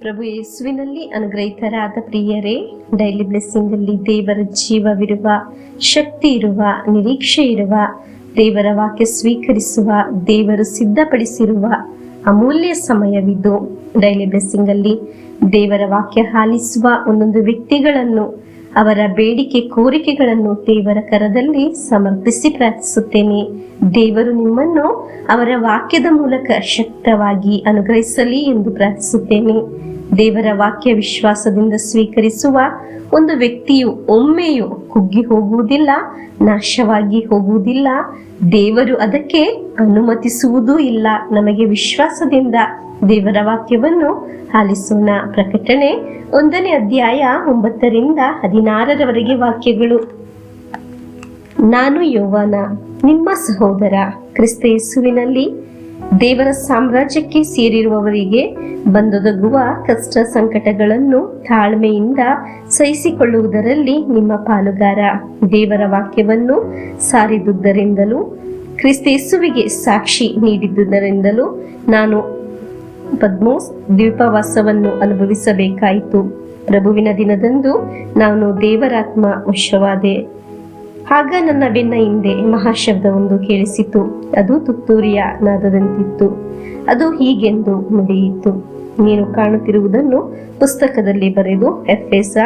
ಪ್ರಭು ಯೇಸುವಿನಲ್ಲಿ ಅನುಗ್ರಹಿತರಾದ ಪ್ರಿಯರೇ, daily blessing ಅಲ್ಲಿ ದೇವರ ಜೀವವಿರುವ, ಶಕ್ತಿ ಇರುವ, ನಿರೀಕ್ಷೆ ಇರುವ, ದೇವರ ವಾಕ್ಯ ಸ್ವೀಕರಿಸುವ, ದೇವರು ಸಿದ್ಧಪಡಿಸಿರುವ ಅಮೂಲ್ಯ ಸಮಯವಿದ್ದು, ಡೈಲಿ ಬ್ಲೆಸ್ಸಿಂಗ್ ಅಲ್ಲಿ ದೇವರ ವಾಕ್ಯ ಆಲಿಸುವ ಒಂದೊಂದು ವ್ಯಕ್ತಿಗಳನ್ನು, ಅವರ ಬೇಡಿಕೆ ಕೋರಿಕೆಗಳನ್ನು ದೇವರ ಕರದಲ್ಲಿ ಸಮರ್ಪಿಸಿ ಪ್ರಾರ್ಥಿಸುತ್ತೇನೆ. ದೇವರು ನಿಮ್ಮನ್ನು ಅವರ ವಾಕ್ಯದ ಮೂಲಕ ಶಕ್ತವಾಗಿ ಅನುಗ್ರಹಿಸಲಿ ಎಂದು ಪ್ರಾರ್ಥಿಸುತ್ತೇನೆ. ದೇವರ ವಾಕ್ಯ ವಿಶ್ವಾಸದಿಂದ ಸ್ವೀಕರಿಸುವ ಒಂದು ವ್ಯಕ್ತಿಯು ಒಮ್ಮೆಯೂ ಕುಗ್ಗಿ ಹೋಗುವುದಿಲ್ಲ, ನಾಶವಾಗಿ ಹೋಗುವುದಿಲ್ಲ. ದೇವರು ಅದಕ್ಕೆ ಅನುಮತಿಸುವುದೂ ಇಲ್ಲ. ನಮಗೆ ವಿಶ್ವಾಸದಿಂದ ದೇವರ ವಾಕ್ಯವನ್ನು ಆಲಿಸೋಣ. ಪ್ರಕಟಣೆ 1ನೇ ಅಧ್ಯಾಯ 9ರಿಂದ 16ರವರೆಗೆ ವಾಕ್ಯಗಳು. ನಾನು ಯೋವಾನ, ನಿಮ್ಮ ಸಹೋದರ, ಕ್ರಿಸ್ತ ಯೇಸುವಿನಲ್ಲಿ ದೇವರ ಸಾಮ್ರಾಜ್ಯಕ್ಕೆ ಸೇರಿರುವವರಿಗೆ ಬಂದೊದಗುವ ಕಷ್ಟ ಸಂಕಟಗಳನ್ನು ತಾಳ್ಮೆಯಿಂದ ಸಹಿಸಿಕೊಳ್ಳುವುದರಲ್ಲಿ ನಿಮ್ಮ ಪಾಲುಗಾರ. ದೇವರ ವಾಕ್ಯವನ್ನು ಸಾರಿದುದರಿಂದಲೂ ಕ್ರಿಸ್ತ ಯೇಸುವಿಗೆ ಸಾಕ್ಷಿ ನೀಡಿದ್ದುದರಿಂದಲೂ ನಾನು ಪದ್ಮೋಸ್ ದ್ವೀಪವಾಸವನ್ನು ಅನುಭವಿಸಬೇಕಾಯಿತು. ಪ್ರಭುವಿನ ದಿನದಂದು ನಾನು ದೇವರಾತ್ಮ ವಶವಾದೆ. ಆಗ ನನ್ನ ಬೆನ್ನ ಹಿಂದೆ ಮಹಾಶಬ್ದವೊಂದು ಕೇಳಿಸಿತು. ಅದು ತುತ್ತೂರಿಯ ನಾದದಂತಿತ್ತು. ಅದು ಹೀಗೆಂದು ನುಡಿಯಿತು, ನೀನು ಕಾಣುತ್ತಿರುವುದನ್ನು ಪುಸ್ತಕದಲ್ಲಿ ಬರೆದು ಎಫೆಸ,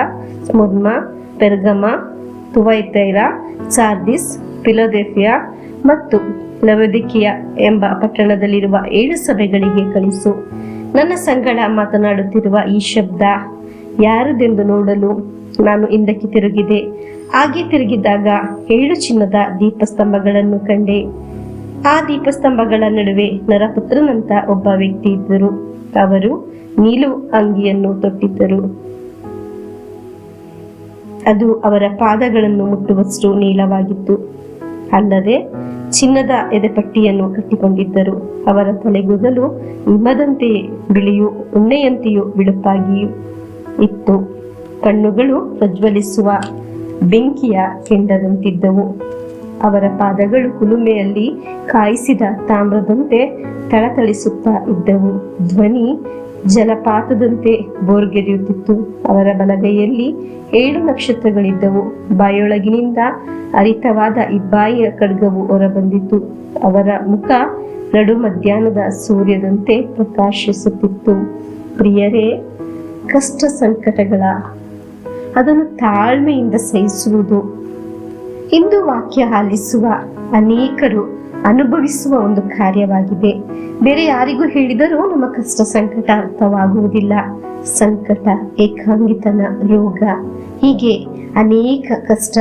ಸ್ಮುರ್ನ, ಪೆರ್ಗಮ, ತುವೈತೈರ, ಸಾರ್ದಿಸ್, ಫಿಲದೆಲ್ಫಿಯಾ ಮತ್ತು ಲವೊದಿಕೀಯ ಎಂಬ ಪಟ್ಟಣದಲ್ಲಿರುವ 7 ಸಭೆಗಳಿಗೆ ಕಳಿಸು. ನನ್ನ ಸಂಗಡ ಮಾತನಾಡುತ್ತಿರುವ ಈ ಶಬ್ದ ಯಾರದೆಂದು ನೋಡಲು ನಾನು ಹಿಂದಕ್ಕೆ ತಿರುಗಿದೆ. ಹಾಗೆ ತಿರುಗಿದಾಗ 7 ಚಿನ್ನದ ದೀಪಸ್ತಂಭಗಳನ್ನು ಕಂಡೆ. ಆ ದೀಪಸ್ತಂಭಗಳ ನಡುವೆ ನರಪುತ್ರನಂತ ಒಬ್ಬ ವ್ಯಕ್ತಿ ಇದ್ದರು. ಅವರು ನೀಲು ಅಂಗಿಯನ್ನು ತೊಟ್ಟಿದ್ದರು. ಅದು ಅವರ ಪಾದಗಳನ್ನು ಮುಟ್ಟುವಷ್ಟು ನೀಳವಾಗಿತ್ತು. ಅಲ್ಲದೆ ಚಿನ್ನದ ಎದೆಪಟ್ಟಿಯನ್ನು ಕಟ್ಟಿಕೊಂಡಿದ್ದರು. ಅವರ ತಲೆಗೂದಲು ಹಿಮದಂತೆಯೇ ಬಿಳಿಯೂ ಉಣ್ಣೆಯಂತೆಯೂ ಬಿಳುಪಾಗಿಯೂ ಇತ್ತು. ಕಣ್ಣುಗಳು ಪ್ರಜ್ವಲಿಸುವ ಬೆಂಕಿಯ ಕೆಂಡದಂತಿದ್ದವು. ಅವರ ಪಾದಗಳು ಕುಲುಮೆಯಲ್ಲಿ ಕಾಯಿಸಿದ ತಾಮ್ರದಂತೆ ಥಳಥಳಿಸುತ್ತಾ ಇದ್ದವು. ಧ್ವನಿ ಜಲಪಾತದಂತೆ ಬೋರ್ಗೆರೆಯುತ್ತಿತ್ತು. ಅವರ ಬಲಗೈಯಲ್ಲಿ 7 ನಕ್ಷತ್ರಗಳಿದ್ದವು. ಬಾಯೊಳಗಿನಿಂದ ಹರಿತವಾದ ಇಬ್ಬಾಯಿಯ ಖಡ್ಗವು ಹೊರಬಂದಿತು. ಅವರ ಮುಖ ನಡು ಮಧ್ಯಾಹ್ನದ ಸೂರ್ಯದಂತೆ ಪ್ರಕಾಶಿಸುತ್ತಿತ್ತು. ಪ್ರಿಯರೇ, ಕಷ್ಟ ಸಂಕಟಗಳ ಅದನ್ನು ತಾಳ್ಮೆಯಿಂದ ಸಹಿಸುವುದು ಇಂದು ವಾಕ್ಯ ಆಲಿಸುವ ಅನೇಕರು ಅನುಭವಿಸುವ ಒಂದು ಕಾರ್ಯವಾಗಿದೆ. ಬೇರೆ ಯಾರಿಗೂ ಹೇಳಿದರೂ ನಮ್ಮ ಕಷ್ಟ ಸಂಕಟ ಅರ್ಥವಾಗುವುದಿಲ್ಲ. ಸಂಕಟ, ಏಕಾಂಗಿತನ, ರೋಗ, ಹೀಗೆ ಅನೇಕ ಕಷ್ಟ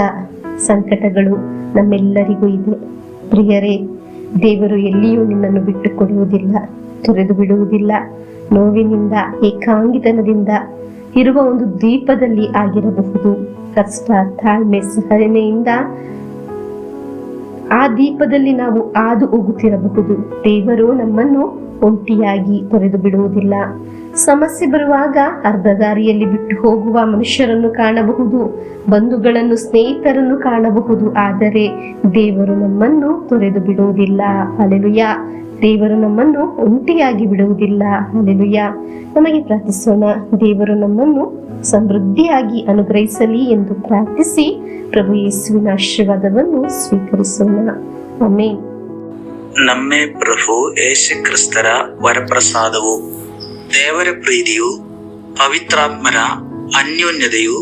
ಸಂಕಟಗಳು ನಮ್ಮೆಲ್ಲರಿಗೂ ಇದೆ. ಪ್ರಿಯರೇ, ದೇವರು ಎಲ್ಲಿಯೂ ನಿನ್ನನ್ನು ಬಿಟ್ಟು ಕೊಡುವುದಿಲ್ಲ, ತೊರೆದು ಬಿಡುವುದಿಲ್ಲ. ನೋವಿನಿಂದ, ಏಕಾಂಗಿತನದಿಂದ ಇರುವ ಒಂದು ದ್ವೀಪದಲ್ಲಿ ಆಗಿರಬಹುದು. ಕಷ್ಟ, ತಾಳ್ಮೆ, ಸಹನೆಯಿಂದ ಆ ದೀಪದಲ್ಲಿ ನಾವು ಹಾದು ಹೋಗುತ್ತಿರಬಹುದು. ದೇವರು ನಮ್ಮನ್ನು ಒಂಟಿಯಾಗಿ ತೊರೆದು ಬಿಡುವುದಿಲ್ಲ. ಸಮಸ್ಯೆ ಬರುವಾಗ ಅರ್ಧ ದಾರಿಯಲ್ಲಿ ಬಿಟ್ಟು ಹೋಗುವ ಮನುಷ್ಯರನ್ನು ಕಾಣಬಹುದು, ಬಂಧುಗಳನ್ನು, ಸ್ನೇಹಿತರನ್ನು ಕಾಣಬಹುದು. ಆದರೆ ದೇವರು ನಮ್ಮನ್ನು ತೊರೆದು ಬಿಡುವುದಿಲ್ಲ. ಹಲ್ಲೆಲೂಯಾ. ದೇವರು ನಮ್ಮನ್ನು ಒಂಟಿಯಾಗಿ ಬಿಡುವುದಿಲ್ಲ. ಹಲ್ಲೆಲೂಯಾ. ನಮಗೆ ಪ್ರಾರ್ಥಿಸೋಣ. ದೇವರು ನಮ್ಮನ್ನು ಸಮೃದ್ಧಿಯಾಗಿ ಅನುಗ್ರಹಿಸಲಿ ಎಂದು ಪ್ರಾರ್ಥಿಸಿ ಪ್ರಭು ಯೇಸುವಿನ ಆಶೀರ್ವಾದವನ್ನು ಸ್ವೀಕರಿಸೋಣ. ಆಮೆನ್. ನಮ್ಮೇ ಪ್ರಭು ಯೇಸು ಕ್ರಿಸ್ತರ ವರಪ್ರಸಾದವು, ದೇವರ ಪ್ರೀತಿಯು, ಪವಿತ್ರಾತ್ಮರ ಅನ್ಯೋನ್ಯತೆಯು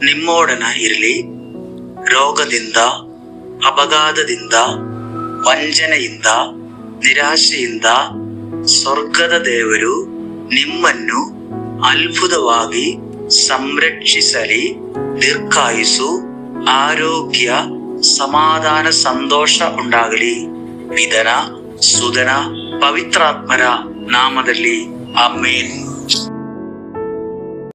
ನಿಮ್ಮೊಡನ ಇರಲಿ. ರೋಗದಿಂದ, ಅಪಘಾತದಿಂದ, ವಂಚನೆಯಿಂದ, ನಿರಾಶೆಯಿಂದ ಸ್ವರ್ಗದ ದೇವರು ನಿಮ್ಮನ್ನು ಅದ್ಭುತವಾಗಿ ಸಂರಕ್ಷಿಸಲಿ. ದೀರ್ಘಾಯುಸ್ಸು, ಆರೋಗ್ಯ, ಸಮಾಧಾನ, ಸಂತೋಷ ಉಂಟಾಗಲಿ. ಪಿತನ, ಸುತನ, ಪವಿತ್ರಾತ್ಮರ ನಾಮದಲ್ಲಿ ಆಮೆನ್.